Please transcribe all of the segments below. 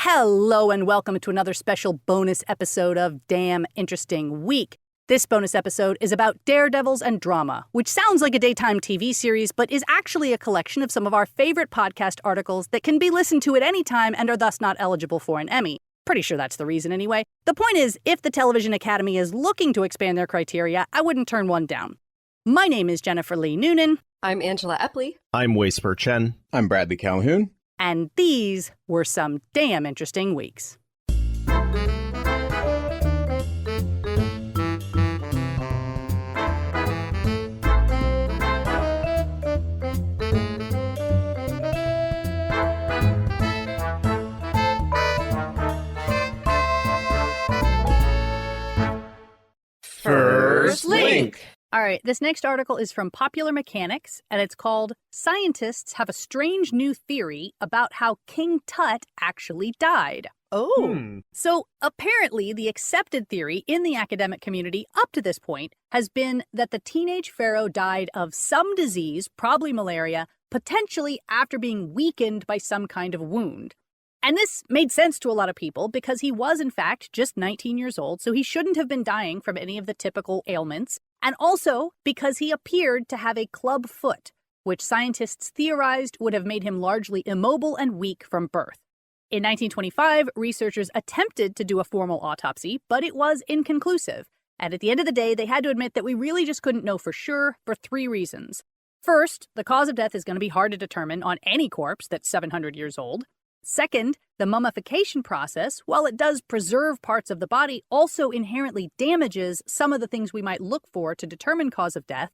Hello and welcome to another special bonus episode of Damn Interesting Week. This bonus episode is about Daredevils and drama, which sounds like a daytime TV series, but is actually a collection of some of our favorite podcast articles that can be listened to at any time and are thus not eligible for an Emmy. Pretty sure that's the reason anyway. The point is, if the Television Academy is looking to expand their criteria, I wouldn't turn one down. My name is Jennifer Lee Noonan. I'm Angela Epley. I'm Spurr-Chen. I'm Bradley Calhoun. And these were some damn interesting weeks. First Link. All right, this next article is from Popular Mechanics, and it's called Scientists Have a Strange New Theory About How King Tut Actually Died. So apparently the accepted theory in the academic community up to this point has been that the teenage pharaoh died of some disease, probably malaria, potentially after being weakened by some kind of wound. And this made sense to a lot of people because he was, in fact, just 19 years old, so he shouldn't have been dying from any of the typical ailments. And also because he appeared to have a club foot, which scientists theorized would have made him largely immobile and weak from birth. In 1925, researchers attempted to do a formal autopsy, but it was inconclusive. And at the end of the day, they had to admit that we really just couldn't know for sure for three reasons. First, the cause of death is going to be hard to determine on any corpse that's 700 years old. Second, the mummification process, while it does preserve parts of the body, also inherently damages some of the things we might look for to determine cause of death.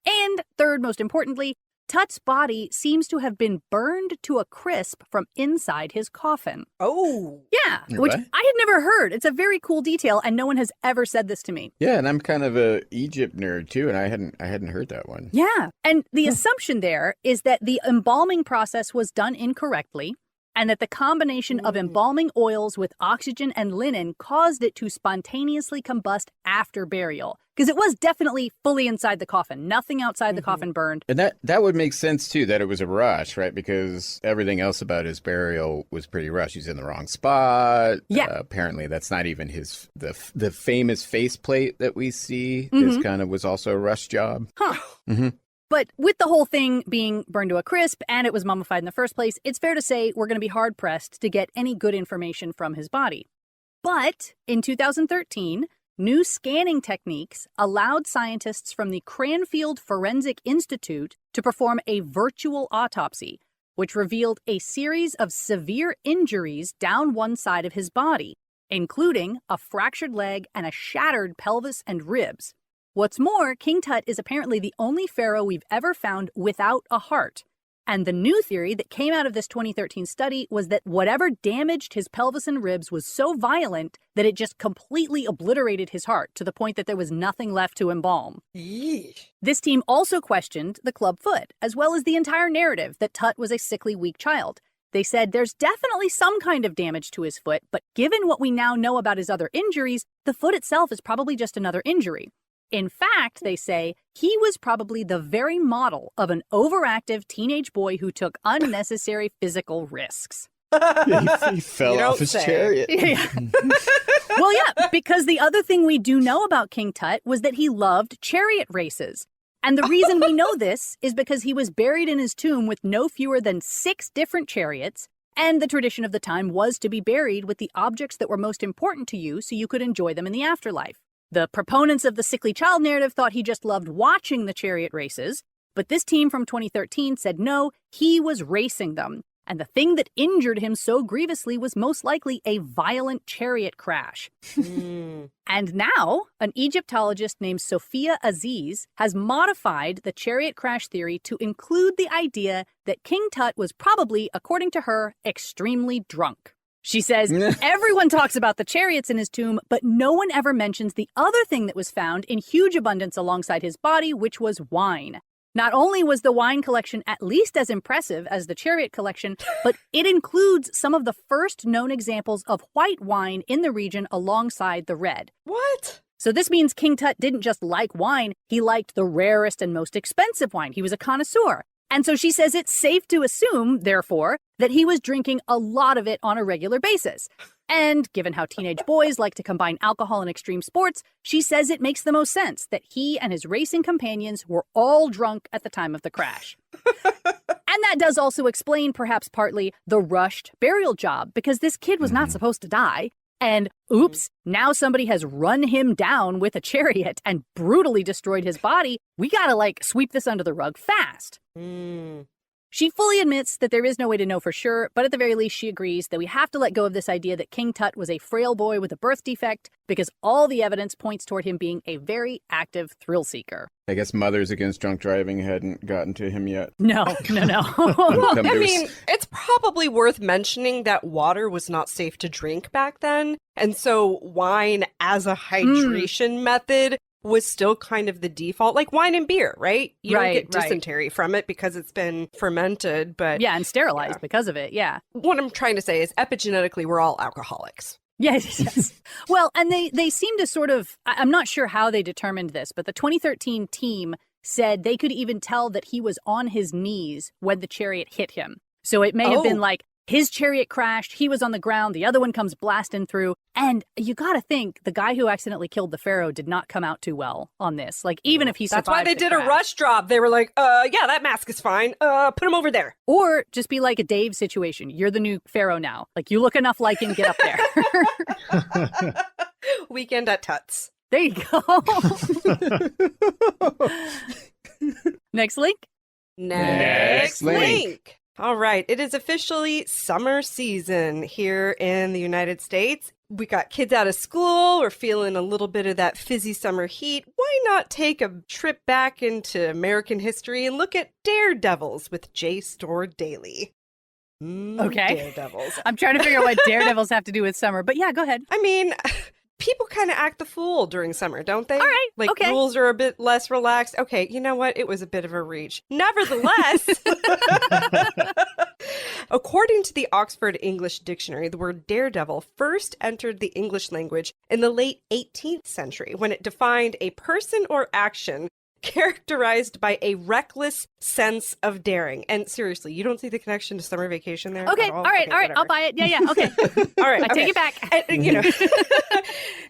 And third, most importantly, Tut's body seems to have been burned to a crisp from inside his coffin. Oh. Yeah, which I had never heard. It's a very cool detail, and no one has ever said this to me. Yeah, and I'm kind of a Egypt nerd too, and I hadn't heard that one. Yeah, and the assumption there is that the embalming process was done incorrectly, and that the combination of embalming oils with oxygen and linen caused it to spontaneously combust after burial. Because it was definitely fully inside the coffin. Nothing outside the coffin burned. And that would make sense too, that it was a rush, right? Because everything else about his burial was pretty rushed. He's in the wrong spot. Yeah. Apparently that's not even the famous faceplate that we see. This kind of was also a rush job. Huh. But with the whole thing being burned to a crisp and it was mummified in the first place, it's fair to say we're going to be hard-pressed to get any good information from his body. But in 2013, new scanning techniques allowed scientists from the Cranfield Forensic Institute to perform a virtual autopsy, which revealed a series of severe injuries down one side of his body, including a fractured leg and a shattered pelvis and ribs. What's more, King Tut is apparently the only pharaoh we've ever found without a heart. And the new theory that came out of this 2013 study was that whatever damaged his pelvis and ribs was so violent that it just completely obliterated his heart to the point that there was nothing left to embalm. Yeesh. This team also questioned the club foot, as well as the entire narrative that Tut was a sickly, weak child. They said there's definitely some kind of damage to his foot, but given what we now know about his other injuries, the foot itself is probably just another injury. In fact, they say, he was probably the very model of an overactive teenage boy who took unnecessary physical risks. He fell off his chariot. Yeah. Well, yeah, because the other thing we do know about King Tut was that he loved chariot races. And the reason we know this is because he was buried in his tomb with no fewer than 6 different chariots, and the tradition of the time was to be buried with the objects that were most important to you so you could enjoy them in the afterlife. The proponents of the sickly child narrative thought he just loved watching the chariot races, but this team from 2013 said no, he was racing them, and the thing that injured him so grievously was most likely a violent chariot crash. And now, an Egyptologist named Sophia Aziz has modified the chariot crash theory to include the idea that King Tut was probably, according to her, extremely drunk. She says, everyone talks about the chariots in his tomb, but no one ever mentions the other thing that was found in huge abundance alongside his body, which was wine. Not only was the wine collection at least as impressive as the chariot collection, but it includes some of the first known examples of white wine in the region alongside the red. What? So this means King Tut didn't just like wine, he liked the rarest and most expensive wine. He was a connoisseur. And so she says it's safe to assume, therefore, that he was drinking a lot of it on a regular basis. And given how teenage boys like to combine alcohol and extreme sports, she says it makes the most sense that he and his racing companions were all drunk at the time of the crash. And that does also explain, perhaps partly, the rushed burial job, because this kid was not supposed to die. And oops, now somebody has run him down with a chariot and brutally destroyed his body. We gotta, sweep this under the rug fast. She fully admits that there is no way to know for sure, but at the very least she agrees that we have to let go of this idea that King Tut was a frail boy with a birth defect, because all the evidence points toward him being a very active thrill seeker. I guess Mothers Against Drunk Driving hadn't gotten to him yet. No. Well, I mean, it's probably worth mentioning that water was not safe to drink back then. And so wine as a hydration method was still kind of the default, like wine and beer, right? You don't get dysentery from it because it's been fermented, but... Yeah, and sterilized because of it, yeah. What I'm trying to say is epigenetically, we're all alcoholics. Yes. Well, and they seem to sort of, I'm not sure how they determined this, but the 2013 team said they could even tell that he was on his knees when the chariot hit him. So it may have been like his chariot crashed, he was on the ground, the other one comes blasting through. And you got to think the guy who accidentally killed the pharaoh did not come out too well on this. Like, even if he survived. That's why they did a rush job. They were like, yeah, that mask is fine. Put him over there. Or just be like a Dave situation. You're the new pharaoh now. Like, you look enough like him, get up there. Weekend at Tut's. There you go. Next link. Next link. All right. It is officially summer season here in the United States. We got kids out of school. We're feeling a little bit of that fizzy summer heat. Why not take a trip back into American history and look at Daredevils with J. Store Daily? Okay. Daredevils. I'm trying to figure out what Daredevils have to do with summer, but yeah, go ahead. I mean, people kind of act the fool during summer, don't they? All right. Like, okay. Rules are a bit less relaxed. Okay, you know what? It was a bit of a reach. Nevertheless, according to the Oxford English Dictionary, the word daredevil first entered the English language in the late 18th century when it defined a person or action characterized by a reckless sense of daring. And seriously, you don't see the connection to summer vacation there? Okay, all right, whatever. I'll buy it. Yeah, okay. All right, I take it back. And, you know,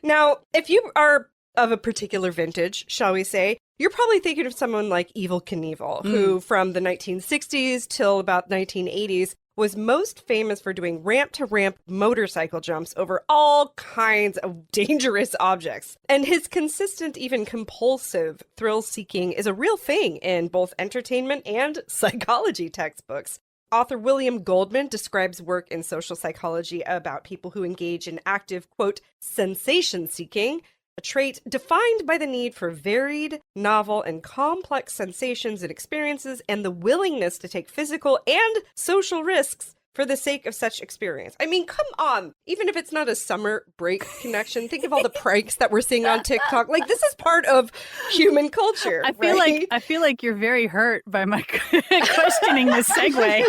now, if you are of a particular vintage, shall we say, you're probably thinking of someone like Evel Knievel, who from the 1960s till about 1980s was most famous for doing ramp-to-ramp motorcycle jumps over all kinds of dangerous objects. And his consistent, even compulsive thrill-seeking is a real thing in both entertainment and psychology textbooks. Author William Goldman describes work in social psychology about people who engage in active, quote, sensation-seeking, a trait defined by the need for varied, novel, and complex sensations and experiences, and the willingness to take physical and social risks for the sake of such experience. I mean, come on. Even if it's not a summer break connection, think of all the pranks that we're seeing on TikTok. Like, this is part of human culture. I feel like you're very hurt by my questioning this segue.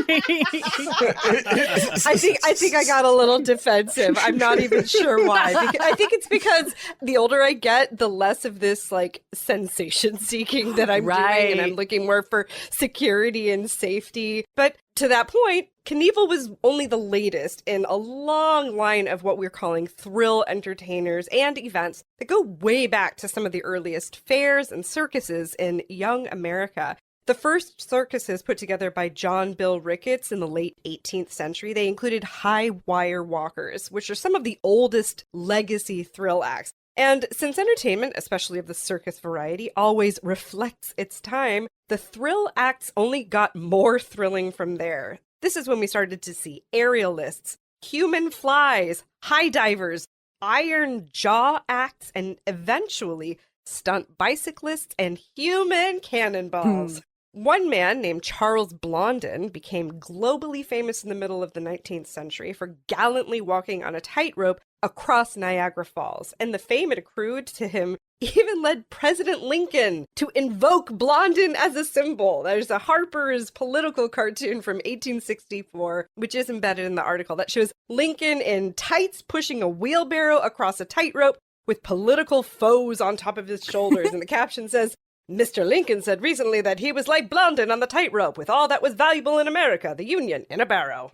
I think I got a little defensive. I'm not even sure why. I think it's because the older I get, the less of this like sensation seeking that I'm doing, and I'm looking more for security and safety. But to that point, Knievel was only the latest in a long line of what we're calling thrill entertainers and events that go way back to some of the earliest fairs and circuses in young America. The first circuses put together by John Bill Ricketts in the late 18th century, they included high wire walkers, which are some of the oldest legacy thrill acts. And since entertainment, especially of the circus variety, always reflects its time, the thrill acts only got more thrilling from there. This is when we started to see aerialists, human flies, high divers, iron jaw acts, and eventually stunt bicyclists and human cannonballs. One man named Charles Blondin became globally famous in the middle of the 19th century for gallantly walking on a tightrope across Niagara Falls, and the fame it accrued to him even led President Lincoln to invoke Blondin as a symbol. There's a Harper's political cartoon from 1864, which is embedded in the article, that shows Lincoln in tights pushing a wheelbarrow across a tightrope with political foes on top of his shoulders. And the caption says, Mr. Lincoln said recently that he was like Blondin on the tightrope with all that was valuable in America, the Union, in a barrow.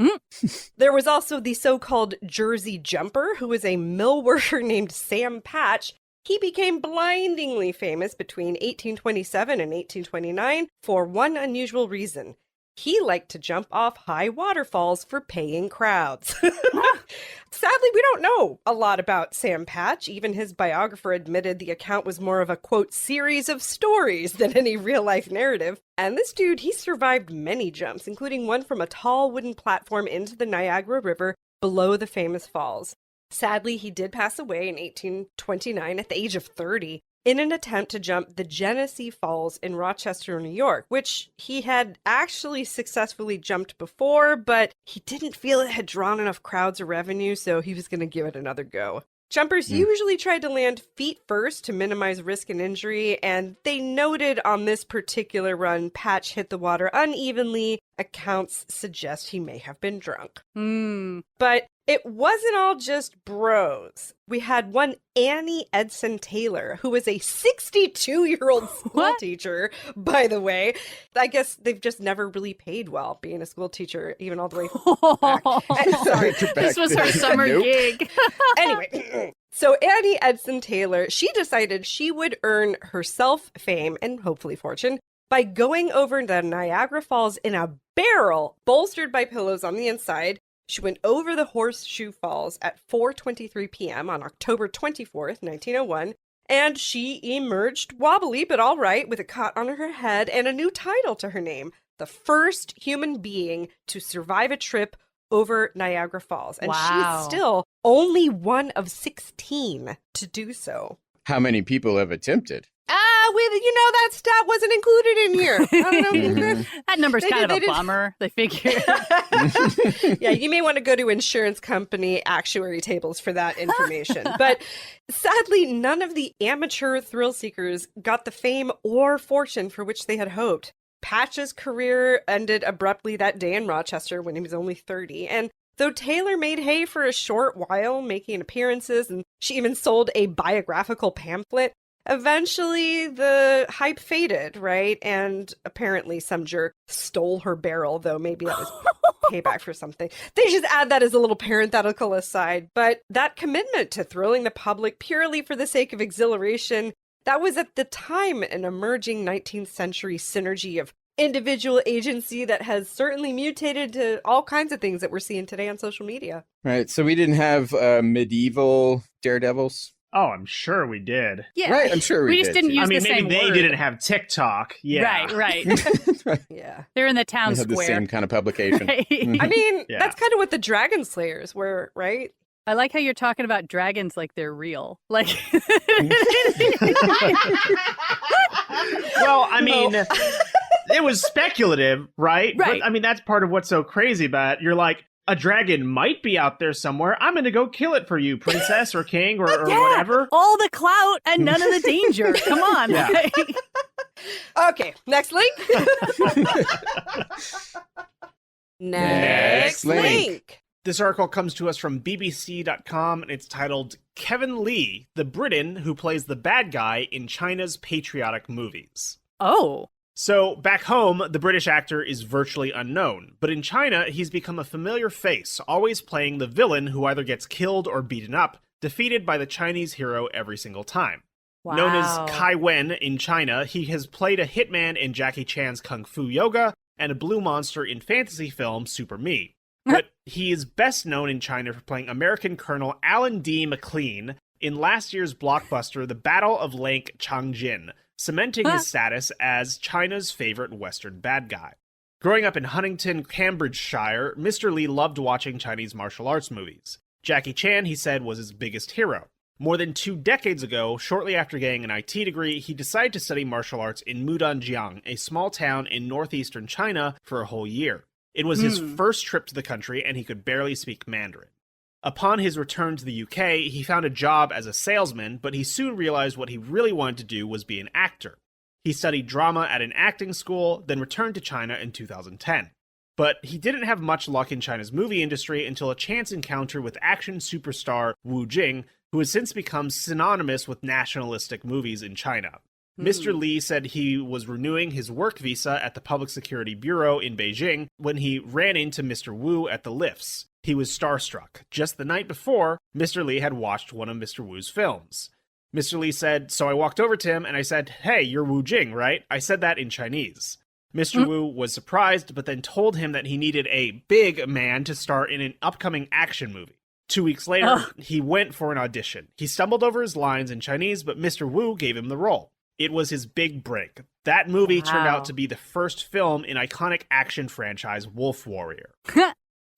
There was also the so-called Jersey Jumper, who was a mill worker named Sam Patch. He became blindingly famous between 1827 and 1829 for one unusual reason. He liked to jump off high waterfalls for paying crowds. Sadly, we don't know a lot about Sam Patch. Even his biographer admitted the account was more of a, quote, series of stories than any real-life narrative. And this dude, he survived many jumps, including one from a tall wooden platform into the Niagara River below the famous falls. Sadly, he did pass away in 1829 at the age of 30. In an attempt to jump the Genesee Falls in Rochester, New York, which he had actually successfully jumped before, but he didn't feel it had drawn enough crowds or revenue, so he was going to give it another go. Jumpers usually tried to land feet first to minimize risk and injury, and they noted on this particular run, Patch hit the water unevenly. Accounts suggest he may have been drunk. But it wasn't all just bros. We had one Annie Edson Taylor, who was a 62-year-old school teacher, by the way. I guess they've just never really paid well being a school teacher, even all the way back. Sorry, this was her summer gig. Anyway, so Annie Edson Taylor, she decided she would earn herself fame and hopefully fortune by going over the Niagara Falls in a barrel, bolstered by pillows on the inside. She went over the Horseshoe Falls at 4:23 p.m. on October 24th, 1901, and she emerged wobbly but all right with a cut on her head and a new title to her name, the first human being to survive a trip over Niagara Falls. And she's still only one of 16 to do so. How many people have attempted? That stat wasn't included in here. I don't know. That number's kind of a bummer, they figure. Yeah, you may want to go to insurance company actuary tables for that information. But sadly, none of the amateur thrill seekers got the fame or fortune for which they had hoped. Patch's career ended abruptly that day in Rochester when he was only 30. And though Taylor made hay for a short while, making appearances, and she even sold a biographical pamphlet, eventually the hype faded, right? And apparently some jerk stole her barrel, though maybe that was payback for something. They just add that as a little parenthetical aside. But that commitment to thrilling the public purely for the sake of exhilaration, that was at the time an emerging 19th century synergy of individual agency that has certainly mutated to all kinds of things that we're seeing today on social media. Right. So we didn't have medieval Daredevils. Oh, I'm sure we did. Yeah. Right, I'm sure we just did, didn't use the maybe same they word. didn't have TikTok. Yeah. Right. Right. Yeah. They're in the town They had square. the same kind of publication. Right. I mean, Yeah. that's kind of what the Dragon Slayers were, right? I like how you're talking about dragons like they're real. Like, Well, I mean, it was speculative, right? Right. But, I mean, that's part of what's so crazy about it. You're like, a dragon might be out there somewhere. I'm going to go kill it for you, princess or king or whatever. all the clout and none of the danger. Come on. Yeah. Okay, next link. Next link. This article comes to us from BBC.com, and it's titled Kevin Lee, the Briton who plays the bad guy in China's patriotic movies. Oh. So, back home, the British actor is virtually unknown, but in China, he's become a familiar face, always playing the villain who either gets killed or beaten up, defeated by the Chinese hero every single time. Wow. Known as Kai Wen in China, he has played a hitman in Jackie Chan's Kung Fu Yoga and a blue monster in fantasy film Super Me. But he is best known in China for playing American Colonel Alan D. McLean in last year's blockbuster The Battle of Lake Changjin, cementing his status as China's favorite Western bad guy. Growing up in Huntington, Cambridgeshire, Mr. Lee loved watching Chinese martial arts movies. Jackie Chan, he said, was his biggest hero. More than 2 decades ago, shortly after getting an IT degree, he decided to study martial arts in Mudanjiang, a small town in northeastern China, for a whole year. It was his first trip to the country, and he could barely speak Mandarin. Upon his return to the UK, he found a job as a salesman, but he soon realized what he really wanted to do was be an actor. He studied drama at an acting school, then returned to China in 2010. But he didn't have much luck in China's movie industry until a chance encounter with action superstar Wu Jing, who has since become synonymous with nationalistic movies in China. Mr. Lee said he was renewing his work visa at the Public Security Bureau in Beijing when he ran into Mr. Wu at the lifts. He was starstruck. Just the night before, Mr. Lee had watched one of Mr. Wu's films. Mr. Lee said, so I walked over to him and I said, hey, you're Wu Jing, right? I said that in Chinese. Mr. Wu was surprised, but then told him that he needed a big man to star in an upcoming action movie. 2 weeks later, he went for an audition. He stumbled over his lines in Chinese, but Mr. Wu gave him the role. It was his big break. That movie turned out to be the first film in iconic action franchise Wolf Warrior.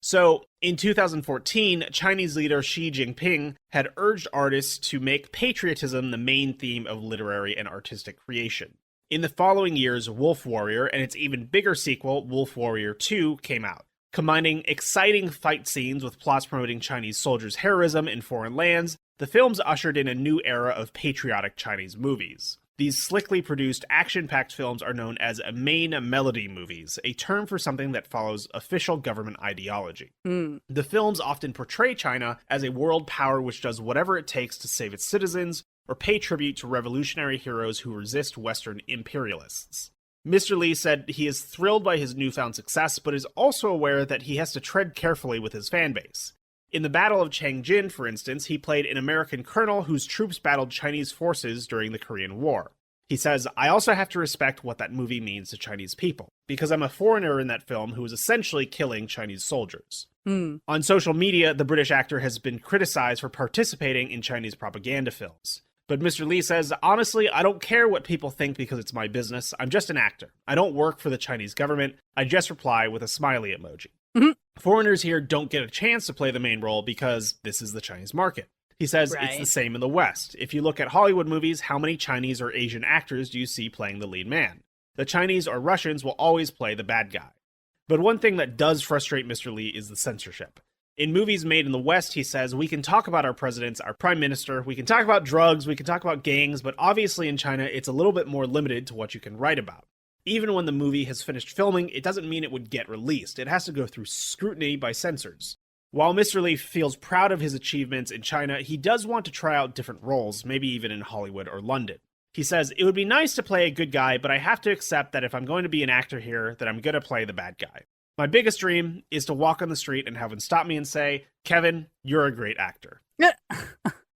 So, in 2014, Chinese leader Xi Jinping had urged artists to make patriotism the main theme of literary and artistic creation. In the following years, Wolf Warrior and its even bigger sequel, Wolf Warrior 2, came out, combining exciting fight scenes with plots promoting Chinese soldiers' heroism in foreign lands. The films ushered in a new era of patriotic Chinese movies. These slickly produced, action-packed films are known as main melody movies, a term for something that follows official government ideology. The films often portray China as a world power which does whatever it takes to save its citizens, or pay tribute to revolutionary heroes who resist Western imperialists. Mr. Lee said he is thrilled by his newfound success, but is also aware that he has to tread carefully with his fanbase. In the Battle of Changjin, for instance, he played an American colonel whose troops battled Chinese forces during the Korean War. He says, I also have to respect what that movie means to Chinese people, because I'm a foreigner in that film who was essentially killing Chinese soldiers. On social media, the British actor has been criticized for participating in Chinese propaganda films. But Mr. Lee says, honestly, I don't care what people think because it's my business. I'm just an actor. I don't work for the Chinese government. I just reply with a smiley emoji. Foreigners here don't get a chance to play the main role because this is the Chinese market. He says it's the same in the West. If you look at Hollywood movies, how many Chinese or Asian actors do you see playing the lead man? The Chinese or Russians will always play the bad guy. But one thing that does frustrate Mr. Lee is the censorship. In movies made in the West, he says, we can talk about our presidents, our prime minister, we can talk about drugs, we can talk about gangs, but obviously in China, it's a little bit more limited to what you can write about. Even when the movie has finished filming, it doesn't mean it would get released. It has to go through scrutiny by censors. While Mr. Lee feels proud of his achievements in China, he does want to try out different roles, maybe even in Hollywood or London. He says, it would be nice to play a good guy, but I have to accept that if I'm going to be an actor here, that I'm going to play the bad guy. My biggest dream is to walk on the street and have him stop me and say, Kevin, you're a great actor.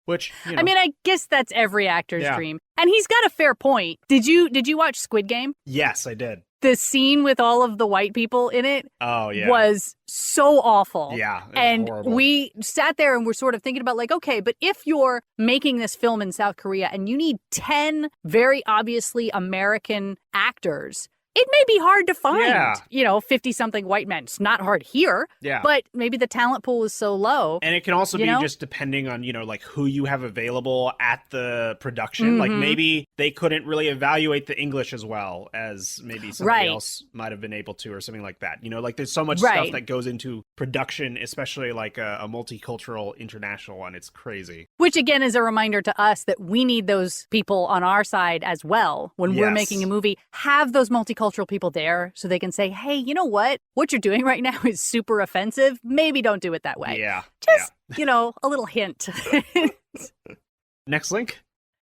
Which, you know. I mean, I guess that's every actor's dream. And he's got a fair point. Did you watch Squid Game? Yes, I did. The scene with all of the white people in it was so awful. Yeah. And horrible. We sat there and we're sort of thinking about like, okay, but if you're making this film in South Korea and you need 10 very obviously American actors, it may be hard to find, 50-something white men. It's not hard here, but maybe the talent pool is so low. And it can also be just depending on, like who you have available at the production. Like maybe they couldn't really evaluate the English as well as maybe somebody else might have been able to or something like that. Like there's so much stuff that goes into production, especially like a multicultural international one. It's crazy. Which again is a reminder to us that we need those people on our side as well. When we're making a movie, have those multicultural people there so they can say, hey, you know what you're doing right now is super offensive. Maybe don't do it that way. Just a little hint. Next link.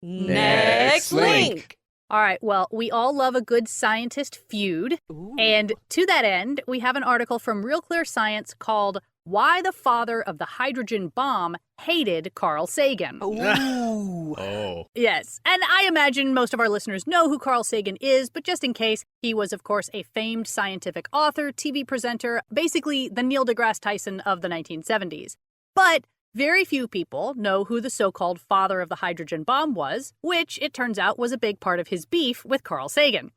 Next link. All right, well, we all love a good scientist feud. Ooh. And to that end, we have an article from Real Clear Science called Why the Father of the Hydrogen Bomb Hated Carl Sagan. Ooh. Oh. Yes, and I imagine most of our listeners know who Carl Sagan is, but just in case, he was, of course, a famed scientific author, TV presenter, basically the Neil deGrasse Tyson of the 1970s. But very few people know who the so-called father of the hydrogen bomb was, which, it turns out, was a big part of his beef with Carl Sagan.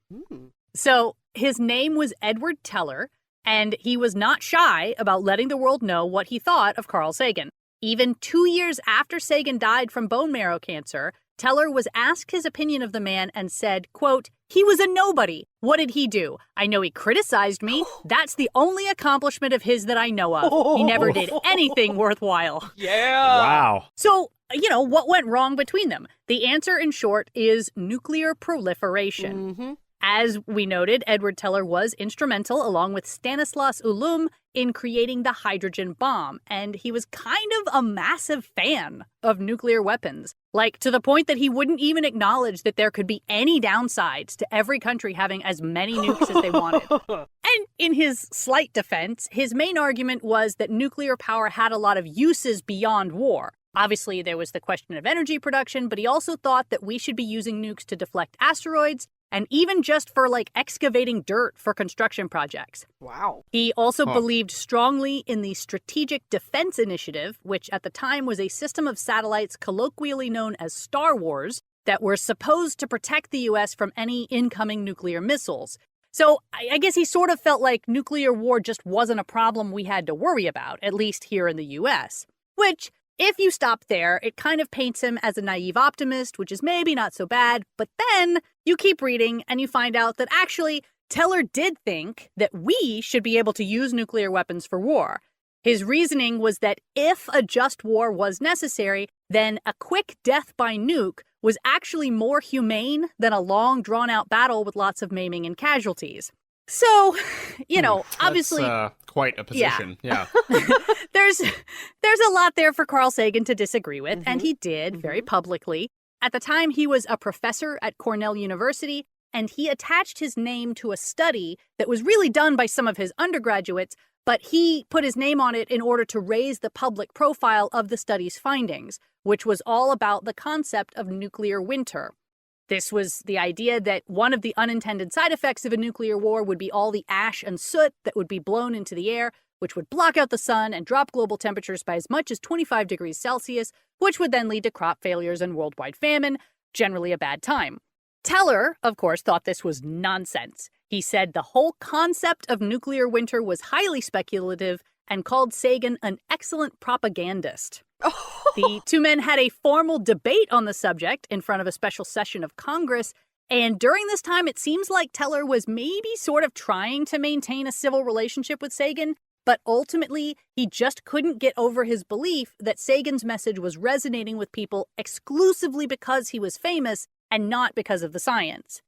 So his name was Edward Teller, and he was not shy about letting the world know what he thought of Carl Sagan. Even 2 years after Sagan died from bone marrow cancer, Teller was asked his opinion of the man and said, quote, he was a nobody. What did he do? I know he criticized me. That's the only accomplishment of his that I know of. He never did anything worthwhile. Yeah. Wow. So, what went wrong between them? The answer, in short, is nuclear proliferation. As we noted, Edward Teller was instrumental, along with Stanislas Ulum, in creating the hydrogen bomb, and he was kind of a massive fan of nuclear weapons, like to the point that he wouldn't even acknowledge that there could be any downsides to every country having as many nukes as they wanted. And in his slight defense, his main argument was that nuclear power had a lot of uses beyond war. Obviously, there was the question of energy production, but he also thought that we should be using nukes to deflect asteroids and even just for excavating dirt for construction projects. Wow. He also believed strongly in the Strategic Defense Initiative, which at the time was a system of satellites colloquially known as Star Wars that were supposed to protect the U.S. from any incoming nuclear missiles. So I guess he sort of felt like nuclear war just wasn't a problem we had to worry about, at least here in the U.S., which, if you stop there, it kind of paints him as a naive optimist, which is maybe not so bad. But then you keep reading and you find out that actually Teller did think that we should be able to use nuclear weapons for war. His reasoning was that if a just war was necessary, then a quick death by nuke was actually more humane than a long, drawn-out battle with lots of maiming and casualties. So, obviously... That's quite a position, yeah. There's a lot there for Carl Sagan to disagree with, and he did very publicly. At the time, he was a professor at Cornell University, and he attached his name to a study that was really done by some of his undergraduates, but he put his name on it in order to raise the public profile of the study's findings, which was all about the concept of nuclear winter. This was the idea that one of the unintended side effects of a nuclear war would be all the ash and soot that would be blown into the air, which would block out the sun and drop global temperatures by as much as 25 degrees Celsius, which would then lead to crop failures and worldwide famine, generally a bad time. Teller, of course, thought this was nonsense. He said the whole concept of nuclear winter was highly speculative and called Sagan an excellent propagandist. The two men had a formal debate on the subject in front of a special session of Congress, and during this time it seems like Teller was maybe sort of trying to maintain a civil relationship with Sagan, but ultimately he just couldn't get over his belief that Sagan's message was resonating with people exclusively because he was famous and not because of the science.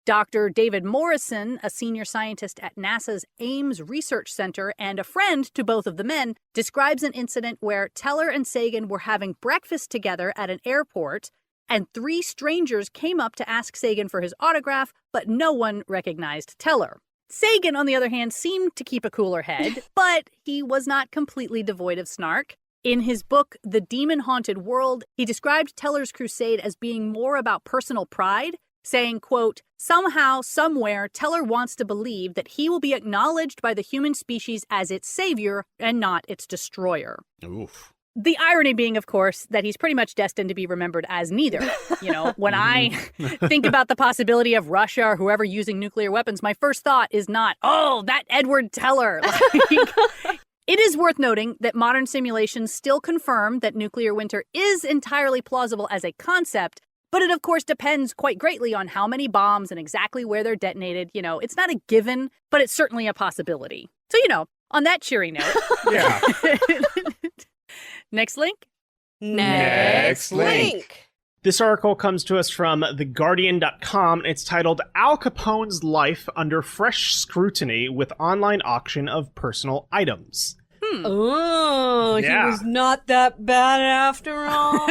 Dr. David Morrison, a senior scientist at NASA's Ames Research Center and a friend to both of the men, describes an incident where Teller and Sagan were having breakfast together at an airport, and 3 strangers came up to ask Sagan for his autograph, but no one recognized Teller. Sagan, on the other hand, seemed to keep a cooler head, but he was not completely devoid of snark. In his book, The Demon-Haunted World, he described Teller's crusade as being more about personal pride, saying, quote, "Somehow, somewhere, Teller wants to believe that he will be acknowledged by the human species as its savior and not its destroyer." Oof. The irony being, of course, that he's pretty much destined to be remembered as neither. When I think about the possibility of Russia or whoever using nuclear weapons, my first thought is not, oh, that Edward Teller. It is worth noting that modern simulations still confirm that nuclear winter is entirely plausible as a concept, but it, of course, depends quite greatly on how many bombs and exactly where they're detonated. It's not a given, but it's certainly a possibility. So, on that cheery note. Yeah. Next link. Next link. This article comes to us from TheGuardian.com. It's titled Al Capone's Life Under Fresh Scrutiny with Online Auction of Personal Items. Oh, yeah. He was not that bad after all.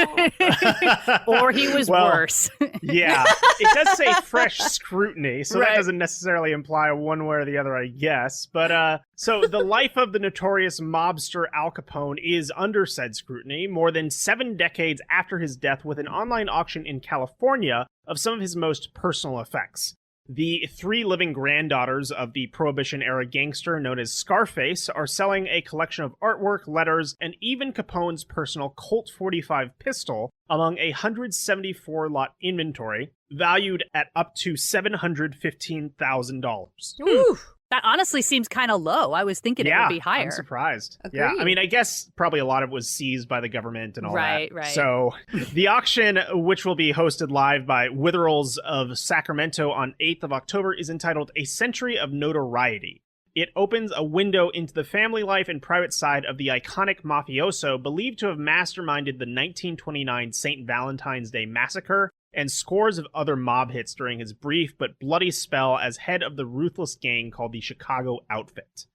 Or he was worse. Yeah, it does say fresh scrutiny, so right. That doesn't necessarily imply one way or the other, I guess. But so the life of the notorious mobster Al Capone is under said scrutiny more than 7 decades after his death, with an online auction in California of some of his most personal effects. The 3 living granddaughters of the Prohibition-era gangster known as Scarface are selling a collection of artwork, letters, and even Capone's personal Colt 45 pistol among a 174-lot inventory valued at up to $715,000. Ooh, that honestly seems kind of low. I was thinking it would be higher. I'm surprised. Agreed. Yeah, I mean, I guess probably a lot of it was seized by the government and all that. Right. So the auction, which will be hosted live by Witherells of Sacramento on 8th of October, is entitled A Century of Notoriety. It opens a window into the family life and private side of the iconic mafioso believed to have masterminded the 1929 St. Valentine's Day Massacre and scores of other mob hits during his brief but bloody spell as head of the ruthless gang called the Chicago Outfit.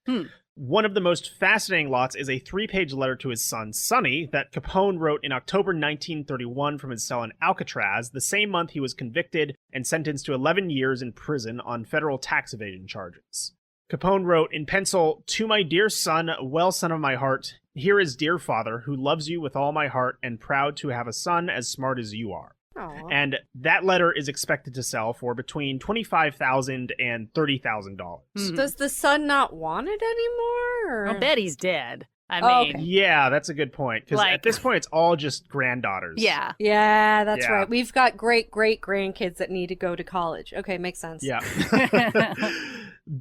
One of the most fascinating lots is a 3-page letter to his son, Sonny, that Capone wrote in October 1931 from his cell in Alcatraz, the same month he was convicted and sentenced to 11 years in prison on federal tax evasion charges. Capone wrote in pencil, "To my dear son, well son of my heart, here is dear father, who loves you with all my heart and proud to have a son as smart as you are." Aww. And that letter is expected to sell for between $25,000 and $30,000. Does the son not want it anymore? Or? I bet he's dead. I Oh, mean, okay. Yeah, that's a good point. Because Like- at this point, it's all just granddaughters. yeah. Yeah, that's Yeah. right. We've got great-great-grandkids that need to go to college. Okay, makes sense. Yeah.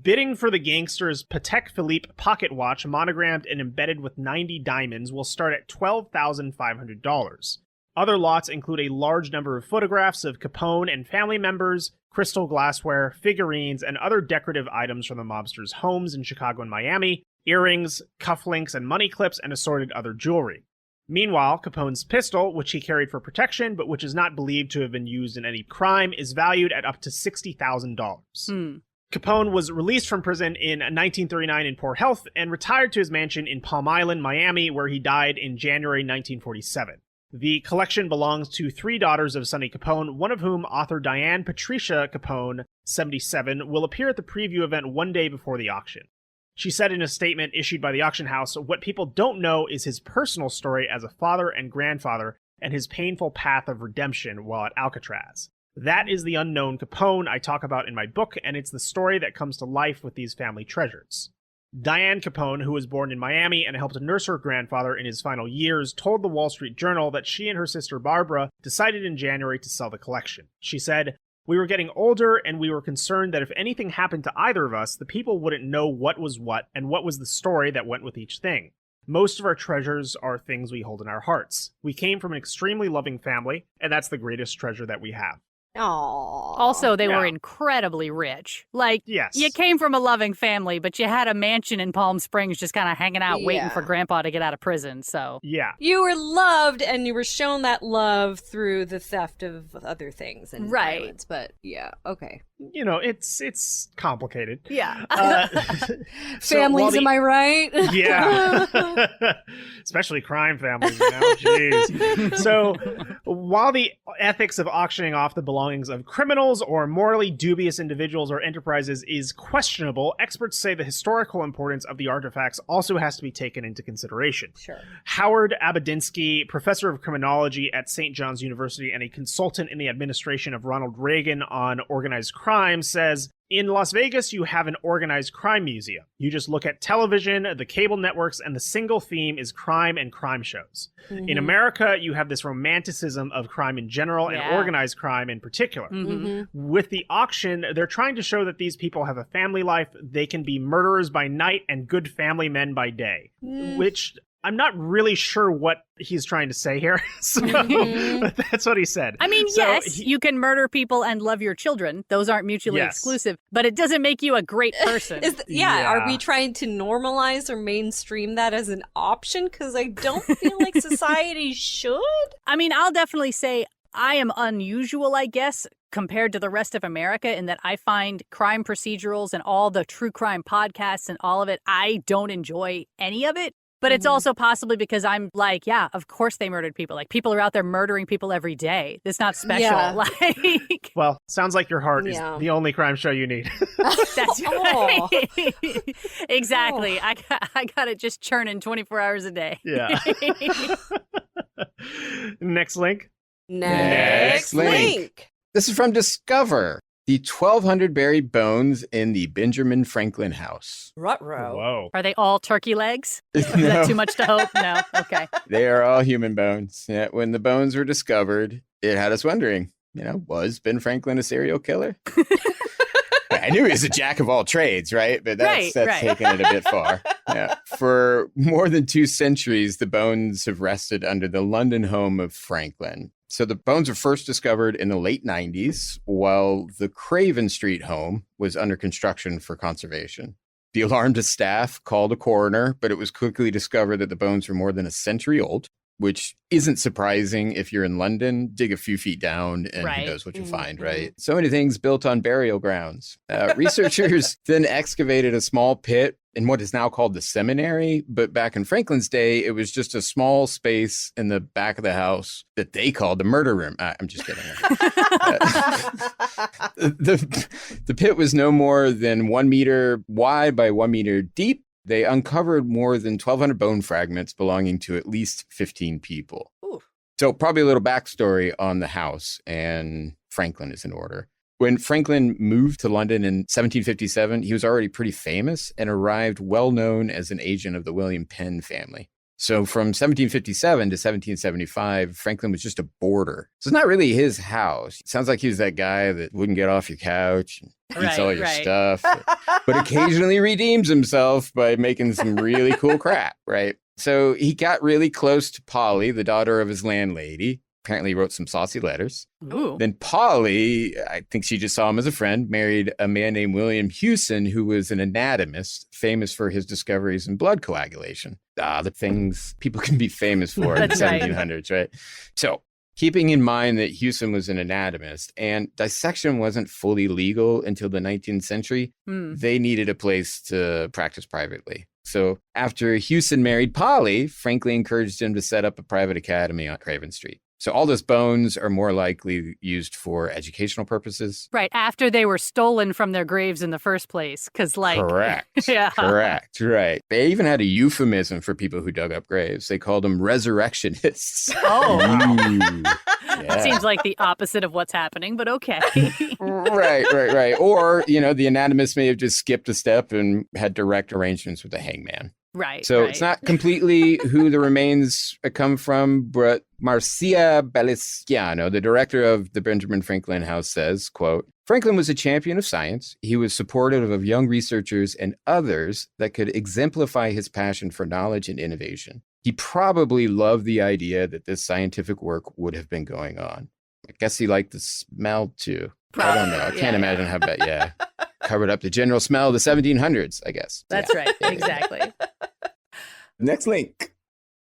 Bidding for the Gangster's Patek Philippe pocket watch monogrammed and embedded with 90 diamonds will start at $12,500. Other lots include a large number of photographs of Capone and family members, crystal glassware, figurines, and other decorative items from the mobsters' homes in Chicago and Miami, earrings, cufflinks, and money clips, and assorted other jewelry. Meanwhile, Capone's pistol, which he carried for protection but which is not believed to have been used in any crime, is valued at up to $60,000. Capone was released from prison in 1939 in poor health and retired to his mansion in Palm Island, Miami, where he died in January 1947. The collection belongs to 3 daughters of Sonny Capone, one of whom, author Diane Patricia Capone, 77, will appear at the preview event one day before the auction. She said in a statement issued by the auction house, "What people don't know is his personal story as a father and grandfather and his painful path of redemption while at Alcatraz. That is the unknown Capone I talk about in my book, and it's the story that comes to life with these family treasures." Diane Capone, who was born in Miami and helped nurse her grandfather in his final years, told the Wall Street Journal that she and her sister Barbara decided in January to sell the collection. She said, "We were getting older, and we were concerned that if anything happened to either of us, the people wouldn't know what was what and what was the story that went with each thing. Most of our treasures are things we hold in our hearts. We came from an extremely loving family, and that's the greatest treasure that we have." Aww. Also, they were Yeah. incredibly rich. Like, Yes. you came from a loving family, but you had a mansion in Palm Springs just kind of hanging out, waiting Yeah. for Grandpa to get out of prison, so... Yeah. You were loved, and you were shown that love through the theft of other things and Right. violence. But yeah, okay. You know, it's complicated. Yeah. So while Families, the- am I right? Yeah. Especially crime families, you know? Jeez. So while the ethics of auctioning off the belongings of criminals or morally dubious individuals or enterprises is questionable, experts say the historical importance of the artifacts also has to be taken into consideration. Sure. Howard Abedinsky, professor of criminology at St. John's University and a consultant in the administration of Ronald Reagan on organized crime, says, "In Las Vegas, you have an organized crime museum. You just look at television, the cable networks, and the single theme is crime and crime shows. Mm-hmm. In America, you have this romanticism of crime in general and Yeah. organized crime in particular. Mm-hmm. With the auction, they're trying to show that these people have a family life. They can be murderers by night and good family men by day," which I'm not really sure what he's trying to say here. So but that's what he said. I mean, So yes, you can murder people and love your children. Those aren't mutually Yes. exclusive, but it doesn't make you a great person. Yeah. Are we trying to normalize or mainstream that as an option? Because I don't feel like society should. I mean, I'll definitely say I am unusual, I guess, compared to the rest of America in that I find crime procedurals and all the true crime podcasts and all of it, I don't enjoy any of it. But it's also possibly because I'm like, yeah, of course they murdered people. Like, people are out there murdering people every day. It's not special. Yeah. Like, Well, sounds like your heart Yeah. is the only crime show you need. that's Aw. right. Exactly. I got it just churning 24 hours a day. Yeah. Next link. Next link. This is from Discover. The 1,200 buried bones in the Benjamin Franklin house. Ruh-roh. Whoa. Are they all turkey legs? Is that too much to hope? No. Okay. They are all human bones. Yeah, when the bones were discovered, it had us wondering, was Ben Franklin a serial killer? I knew he was a jack of all trades, right? But that's Right. taking it a bit far. Yeah. For more than 2 centuries, the bones have rested under the London home of Franklin. So the bones were first discovered in the late 90s, while the Craven Street home was under construction for conservation. The alarmed staff called a coroner, but it was quickly discovered that the bones were more than a century old, which isn't surprising if you're in London. Dig a few feet down and Right. who knows what you'll find, right? So many things built on burial grounds. Researchers then excavated a small pit in what is now called the seminary. But back in Franklin's day, it was just a small space in the back of the house that they called the murder room. I'm just kidding. The pit was no more than 1 meter wide by 1 meter deep. They uncovered more than 1,200 bone fragments belonging to at least 15 people. Ooh. So probably a little backstory on the house, and Franklin is in order. When Franklin moved to London in 1757, he was already pretty famous and arrived well known as an agent of the William Penn family. So from 1757 to 1775, Franklin was just a boarder. So it's not really his house. It sounds like he was that guy that wouldn't get off your couch and eats all your stuff, but occasionally redeems himself by making some really cool crap, right? So he got really close to Polly, the daughter of his landlady. Apparently wrote some saucy letters. Ooh. Then Polly, I think she just saw him as a friend, married a man named William Hewson, who was an anatomist, famous for his discoveries in blood coagulation. The things people can be famous for in the 1700s, right? So keeping in mind that Hewson was an anatomist and dissection wasn't fully legal until the 19th century, they needed a place to practice privately. So after Hewson married Polly, Franklin encouraged him to set up a private academy on Craven Street. So all those bones are more likely used for educational purposes. Right, after they were stolen from their graves in the first place, because like... Correct, yeah. Correct, right. They even had a euphemism for people who dug up graves. They called them resurrectionists. Oh. Yeah. Seems like the opposite of what's happening, but okay. Right. Or, the anatomist may have just skipped a step and had direct arrangements with the hangman. Right. So it's not completely who the remains come from, but Marcia Balisciano, the director of the Benjamin Franklin House, says, quote, Franklin was a champion of science. He was supportive of young researchers and others that could exemplify his passion for knowledge and innovation. He probably loved the idea that this scientific work would have been going on. I guess he liked the smell too. I don't know. I can't imagine how bad, covered up the general smell of the 1700s, I guess. That's right. Exactly. Next link.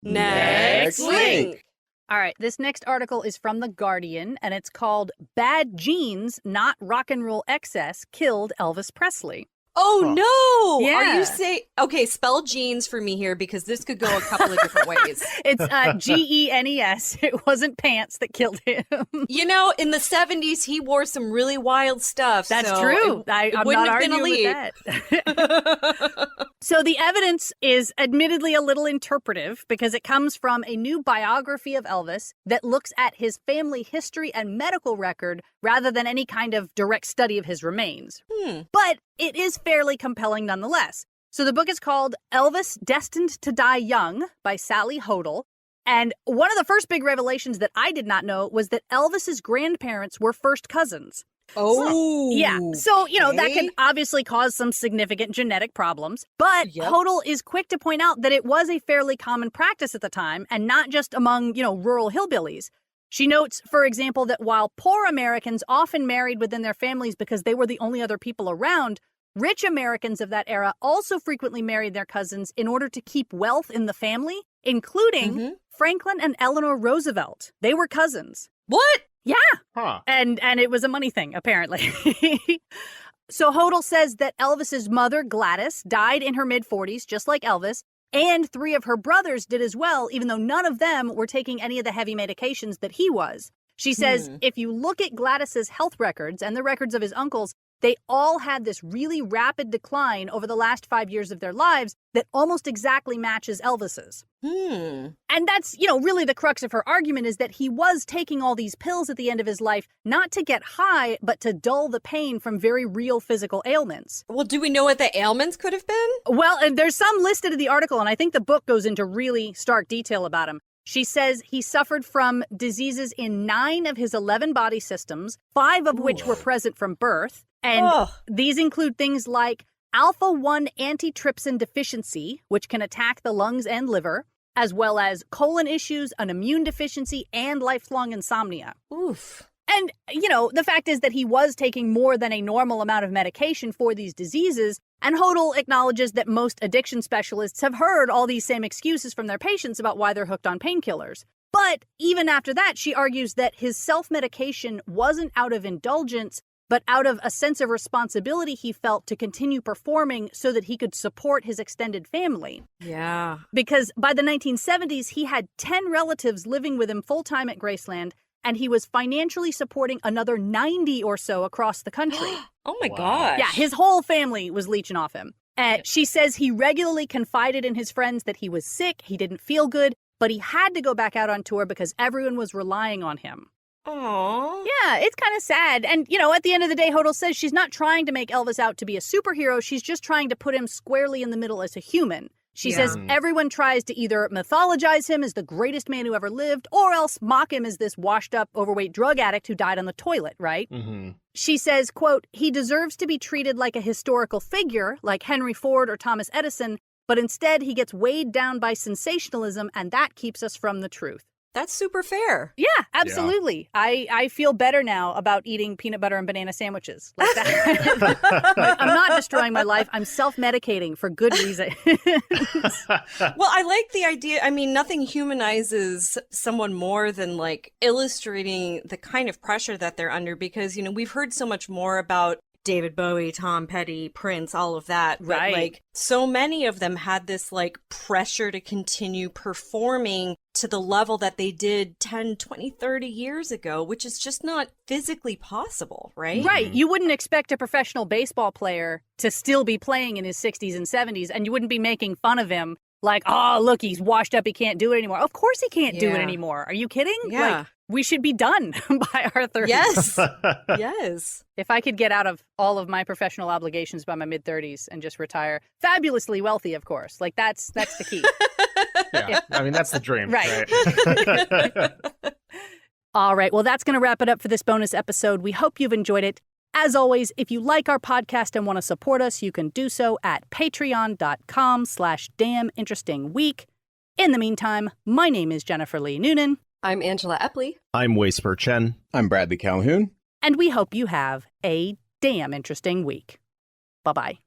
Next link. All right. This next article is from The Guardian, and it's called Bad Genes, Not Rock and Roll Excess Killed Elvis Presley. Oh, no. Yeah. Are you saying, okay, spell genes for me here because this could go a couple of different ways. It's Genes. It wasn't pants that killed him. In the 70s, he wore some really wild stuff. That's so true. I'm wouldn't not have been arguing with that. So the evidence is admittedly a little interpretive because it comes from a new biography of Elvis that looks at his family history and medical record rather than any kind of direct study of his remains. But it is fairly compelling nonetheless. So the book is called Elvis Destined to Die Young by Sally Hodel. And one of the first big revelations that I did not know was that Elvis's grandparents were first cousins. Oh. Yeah. So, that can obviously cause some significant genetic problems. But Hodel is quick to point out that it was a fairly common practice at the time and not just among, rural hillbillies. She notes, for example, that while poor Americans often married within their families because they were the only other people around, rich Americans of that era also frequently married their cousins in order to keep wealth in the family, including Franklin and Eleanor Roosevelt. They were cousins. What? Yeah. Huh. And it was a money thing, apparently. So Hodel says that Elvis's mother, Gladys, died in her mid-40s, just like Elvis, and 3 of her brothers did as well, even though none of them were taking any of the heavy medications that he was. She says if you look at Gladys's health records and the records of his uncles, they all had this really rapid decline over the last 5 years of their lives that almost exactly matches Elvis's. And that's, really the crux of her argument is that he was taking all these pills at the end of his life, not to get high, but to dull the pain from very real physical ailments. Well, do we know what the ailments could have been? Well, there's some listed in the article, and I think the book goes into really stark detail about him. She says he suffered from diseases in 9 of his 11 body systems, 5 of which were present from birth. And these include things like alpha-1 antitrypsin deficiency, which can attack the lungs and liver, as well as colon issues, an immune deficiency, and lifelong insomnia. Oof. And, the fact is that he was taking more than a normal amount of medication for these diseases, and Hodel acknowledges that most addiction specialists have heard all these same excuses from their patients about why they're hooked on painkillers. But even after that, she argues that his self-medication wasn't out of indulgence, but out of a sense of responsibility he felt to continue performing so that he could support his extended family. Yeah. Because by the 1970s, he had 10 relatives living with him full-time at Graceland, and he was financially supporting another 90 or so across the country. Oh my gosh. Yeah, his whole family was leeching off him. She says he regularly confided in his friends that he was sick, he didn't feel good, but he had to go back out on tour because everyone was relying on him. Aww. Yeah, it's kind of sad. And, you know, at the end of the day, Hodel says she's not trying to make Elvis out to be a superhero. She's just trying to put him squarely in the middle as a human. She says everyone tries to either mythologize him as the greatest man who ever lived or else mock him as this washed-up, overweight drug addict who died on the toilet, right? Mm-hmm. She says, quote, he deserves to be treated like a historical figure, like Henry Ford or Thomas Edison, but instead he gets weighed down by sensationalism, and that keeps us from the truth. That's super fair. Yeah, absolutely. Yeah. I feel better now about eating peanut butter and banana sandwiches. Like that. I'm not destroying my life. I'm self-medicating for good reason. Well, I like the idea. I mean, nothing humanizes someone more than like illustrating the kind of pressure that they're under because, you know, we've heard so much more about David Bowie, Tom Petty, Prince, all of that. Right. But like so many of them had this like pressure to continue performing to the level that they did 10, 20, 30 years ago, which is just not physically possible, right? Right. You wouldn't expect a professional baseball player to still be playing in his 60s and 70s, and you wouldn't be making fun of him like, oh, look, he's washed up, he can't do it anymore. Of course he can't do it anymore. Are you kidding? Yeah. Like, we should be done by our 30s. Yes. Yes. If I could get out of all of my professional obligations by my mid-30s and just retire, fabulously wealthy, of course. Like, that's the key. Yeah, I mean, that's the dream. Right. All right. Well, that's going to wrap it up for this bonus episode. We hope you've enjoyed it. As always, if you like our podcast and want to support us, you can do so at patreon.com/damninterestingweek. In the meantime, my name is Jennifer Lee Noonan. I'm Angela Epley. I'm Spurr-Chen. I'm Bradley Calhoun. And we hope you have a damn interesting week. Bye-bye.